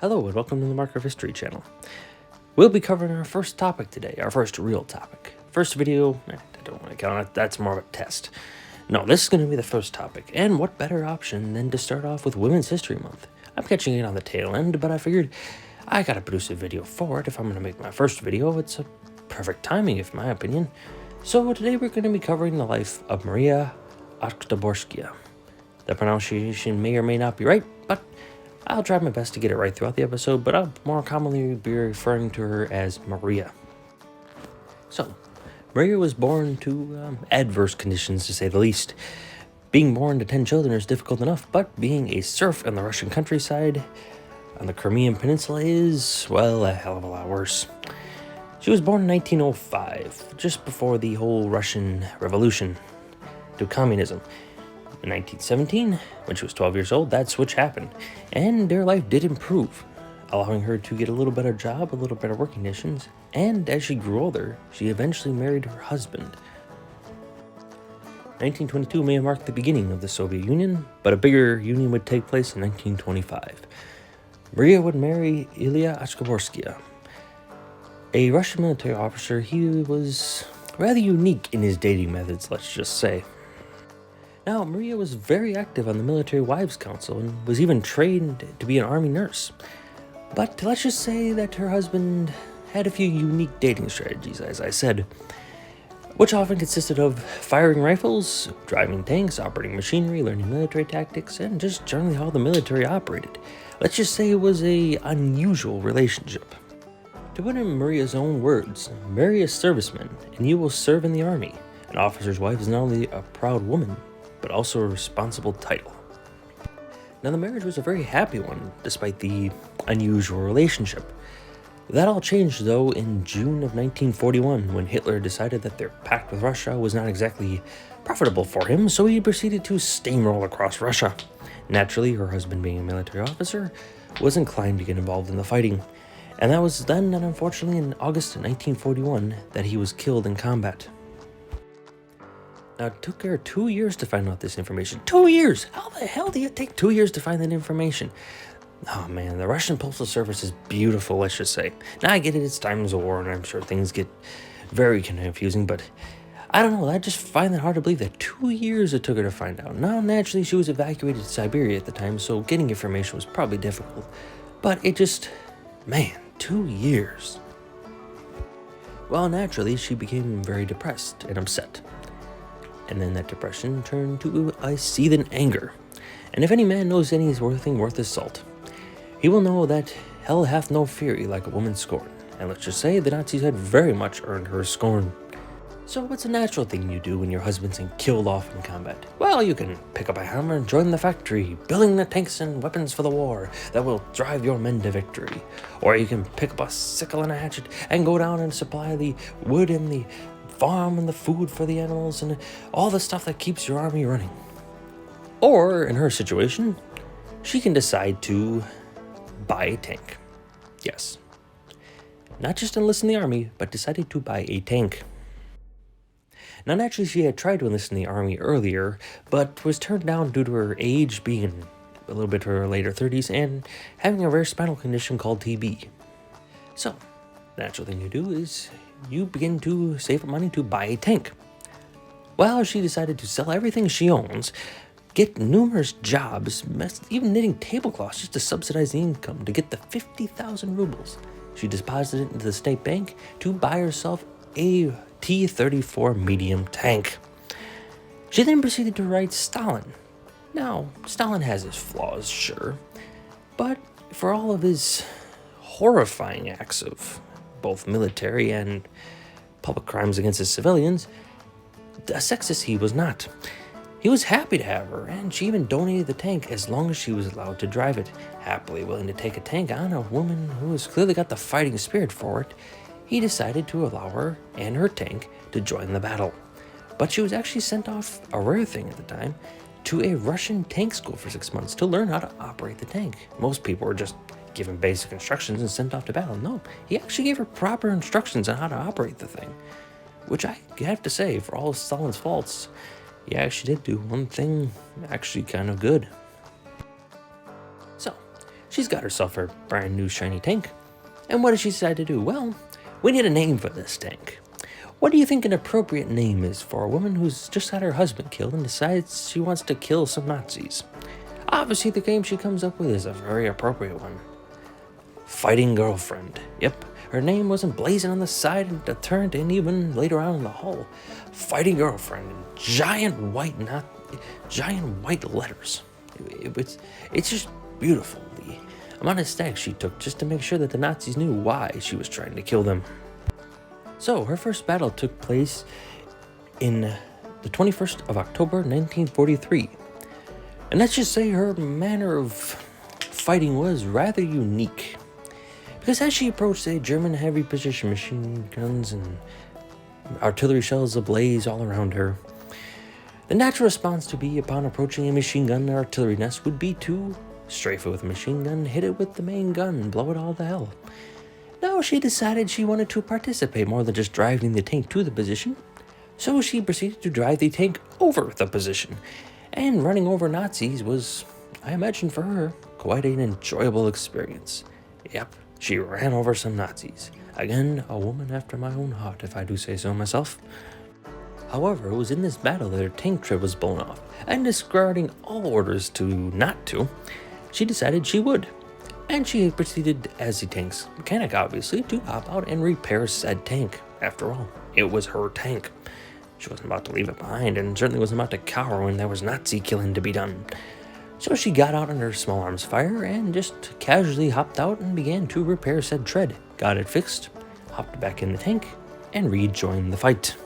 Hello and welcome to the Marker of History channel. We'll be covering our first topic today, our first real topic. First video, I don't want to count it, that's more of a test. No, this is going to be the first topic, and what better option than to start off with Women's History Month. I'm catching it on the tail end, but I figured I gotta produce a video for it if I'm going to make my first video. It's a perfect timing, in my opinion. So today we're going to be covering the life of Maria Oktyabrskaya. The pronunciation may or may not be right, but I'll try my best to get it right throughout the episode, but I'll more commonly be referring to her as Maria. So, Maria was born to adverse conditions, to say the least. Being born to 10 children is difficult enough, but being a serf in the Russian countryside on the Crimean Peninsula is, well, a hell of a lot worse. She was born in 1905, just before the whole Russian Revolution to communism. In 1917, when she was 12 years old, that switch happened, and their life did improve, allowing her to get a little better job, a little better work conditions, and as she grew older, she eventually married her husband. 1922 may have marked the beginning of the Soviet Union, but a bigger union would take place in 1925. Maria would marry Ilya Oktyabrskaya, a Russian military officer. He was rather unique in his dating methods, let's just say. Now, Maria was very active on the Military Wives Council and was even trained to be an army nurse. But let's just say that her husband had a few unique dating strategies, as I said, which often consisted of firing rifles, driving tanks, operating machinery, learning military tactics, and just generally how the military operated. Let's just say it was an unusual relationship. To put in Maria's own words, marry a serviceman and you will serve in the army. An officer's wife is not only a proud woman, but also a responsible title. Now, the marriage was a very happy one, despite the unusual relationship. That all changed, though, in June of 1941, when Hitler decided that their pact with Russia was not exactly profitable for him, so he proceeded to steamroll across Russia. Naturally, her husband, being a military officer, was inclined to get involved in the fighting, and that was then, and unfortunately, in August 1941, that he was killed in combat. Now, it took her 2 years to find out this information. 2 years! How the hell do you take 2 years to find that information? Oh man, the Russian Postal Service is beautiful, let's just say. Now, I get it, it's times of war, and I'm sure things get very confusing, but I don't know, I just find it hard to believe that 2 years it took her to find out. Now, naturally, she was evacuated to Siberia at the time, so getting information was probably difficult. But it just, man, 2 years. Well, naturally, she became very depressed and upset. And then that depression turned to a seething anger. And if any man knows anything worth his salt, he will know that hell hath no fury like a woman's scorn. And let's just say the Nazis had very much earned her scorn. So what's a natural thing you do when your husband's been killed off in combat? Well, you can pick up a hammer and join the factory, building the tanks and weapons for the war that will drive your men to victory. Or you can pick up a sickle and a hatchet and go down and supply the wood and the farm and the food for the animals and all the stuff that keeps your army running. Or, in her situation, she can decide to buy a tank. Yes. Not just enlist in the army, but decided to buy a tank. Now, naturally, she had tried to enlist in the army earlier, but was turned down due to her age, being a little bit to her later 30s, and having a rare spinal condition called TB. So, the natural thing to do is you begin to save up money to buy a tank. Well, she decided to sell everything she owns, get numerous jobs, even knitting tablecloths just to subsidize the income to get the 50,000 rubles. She deposited it into the state bank to buy herself a T-34 medium tank. She then proceeded to write Stalin. Now, Stalin has his flaws, sure, but for all of his horrifying acts of both military and public crimes against his civilians, a sexist he was not. He was happy to have her, and she even donated the tank as long as she was allowed to drive it. Happily willing to take a tank on a woman who has clearly got the fighting spirit for it, he decided to allow her and her tank to join the battle. But she was actually sent off, a rare thing at the time, to a Russian tank school for 6 months to learn how to operate the tank. Most people were just given basic instructions and sent off to battle. No, he actually gave her proper instructions on how to operate the thing, which I have to say, for all of Stalin's faults, he actually did do one thing actually kind of good. So, she's got herself her brand new shiny tank. And what does she decide to do? Well, we need a name for this tank. What do you think an appropriate name is for a woman who's just had her husband killed and decides she wants to kill some Nazis? Obviously, the name she comes up with is a very appropriate one. Fighting Girlfriend. Yep, her name was emblazoned on the side and the turret and even later on in the hull. Fighting Girlfriend in giant white letters. It's just beautiful. The amount of stacks she took just to make sure that the Nazis knew why she was trying to kill them. So her first battle took place in the 21st of October 1943. And let's just say her manner of fighting was rather unique. Because as she approached the German heavy precision machine guns and artillery shells ablaze all around her, the natural response to be upon approaching a machine gun or artillery nest would be to strafe it with a machine gun, hit it with the main gun, and blow it all to hell. Now she decided she wanted to participate more than just driving the tank to the position, so she proceeded to drive the tank over the position. And running over Nazis was, I imagine for her, quite an enjoyable experience. Yep, she ran over some Nazis. Again, a woman after my own heart, if I do say so myself. However, it was in this battle that her tank tread was blown off, and disregarding all orders to not to, she decided she would. And she proceeded, as the tank's mechanic obviously, to hop out and repair said tank. After all, it was her tank. She wasn't about to leave it behind, and certainly wasn't about to cower when there was Nazi killing to be done. So she got out under small arms fire and just casually hopped out and began to repair said tread, got it fixed, hopped back in the tank, and rejoined the fight.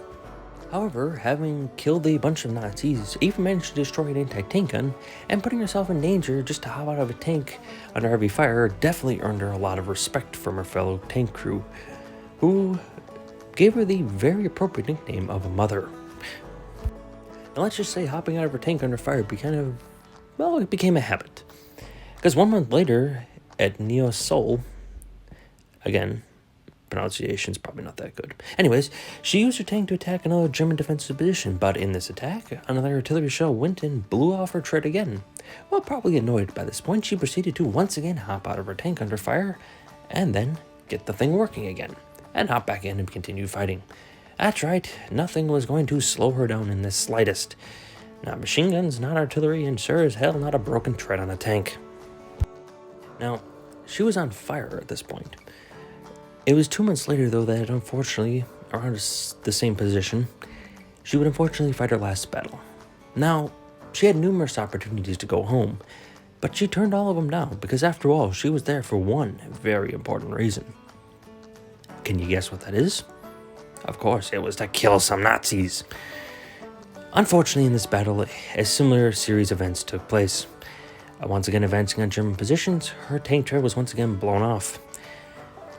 However, having killed a bunch of Nazis, even managed to destroy an anti-tank gun, and putting herself in danger just to hop out of a tank under heavy fire definitely earned her a lot of respect from her fellow tank crew, who gave her the very appropriate nickname of a mother. Now let's just say hopping out of her tank under fire it became a habit. Because 1 month later, at Neo-Sol, again, pronunciation's probably not that good. Anyways, she used her tank to attack another German defensive position, but in this attack, another artillery shell went and blew off her tread again. Well, probably annoyed by this point, she proceeded to once again hop out of her tank under fire, and then get the thing working again, and hop back in and continue fighting. That's right, nothing was going to slow her down in the slightest. Not machine guns, not artillery, and sure as hell not a broken tread on a tank. Now, she was on fire at this point. It was 2 months later, though, that unfortunately, around the same position, she would unfortunately fight her last battle. Now, she had numerous opportunities to go home, but she turned all of them down because, after all, she was there for one very important reason. Can you guess what that is? Of course, it was to kill some Nazis. Unfortunately, in this battle, a similar series of events took place. Once again advancing on German positions, her tank tread was once again blown off.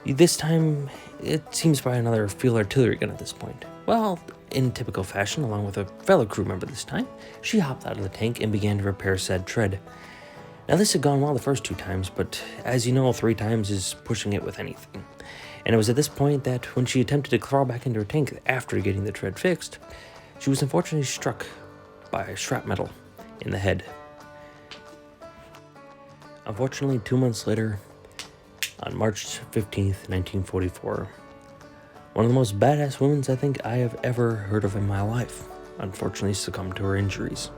This time, it seems by another field artillery gun at this point. Well, in typical fashion, along with a fellow crew member this time, she hopped out of the tank and began to repair said tread. Now, this had gone well the first 2 times, but as you know, 3 times is pushing it with anything. And it was at this point that when she attempted to crawl back into her tank after getting the tread fixed, she was unfortunately struck by shrapnel in the head. Unfortunately, 2 months later, on March 15th, 1944, one of the most badass women I think I have ever heard of in my life unfortunately succumbed to her injuries.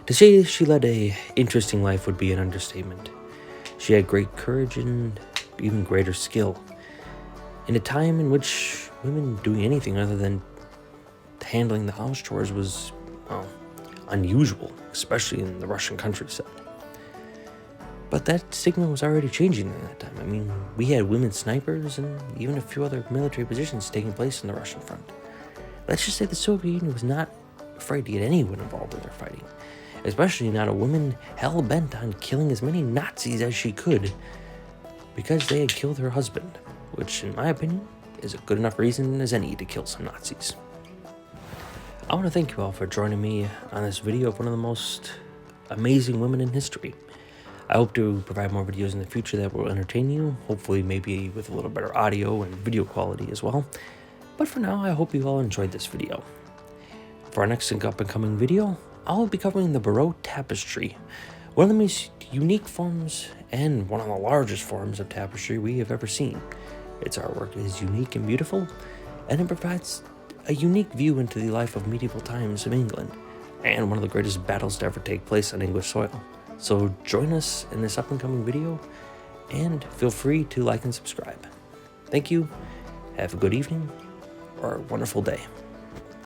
To say she led a interesting life would be an understatement. She had great courage and even greater skill. In a time in which women doing anything other than handling the house chores was, unusual, especially in the Russian countryside. But that stigma was already changing at that time. I mean, we had women snipers and even a few other military positions taking place in the Russian front. Let's just say the Soviet Union was not afraid to get anyone involved in their fighting, especially not a woman hell-bent on killing as many Nazis as she could because they had killed her husband, which, in my opinion, is a good enough reason as any to kill some Nazis. I want to thank you all for joining me on this video of one of the most amazing women in history. I hope to provide more videos in the future that will entertain you, hopefully maybe with a little better audio and video quality as well. But for now, I hope you all enjoyed this video. For our next up-and-coming video, I'll be covering the Barreau Tapestry, one of the most unique forms and one of the largest forms of tapestry we have ever seen. Its artwork is unique and beautiful, and it provides a unique view into the life of medieval times of England, and one of the greatest battles to ever take place on English soil. So join us in this up-and-coming video, and feel free to like and subscribe. Thank you, have a good evening, or a wonderful day.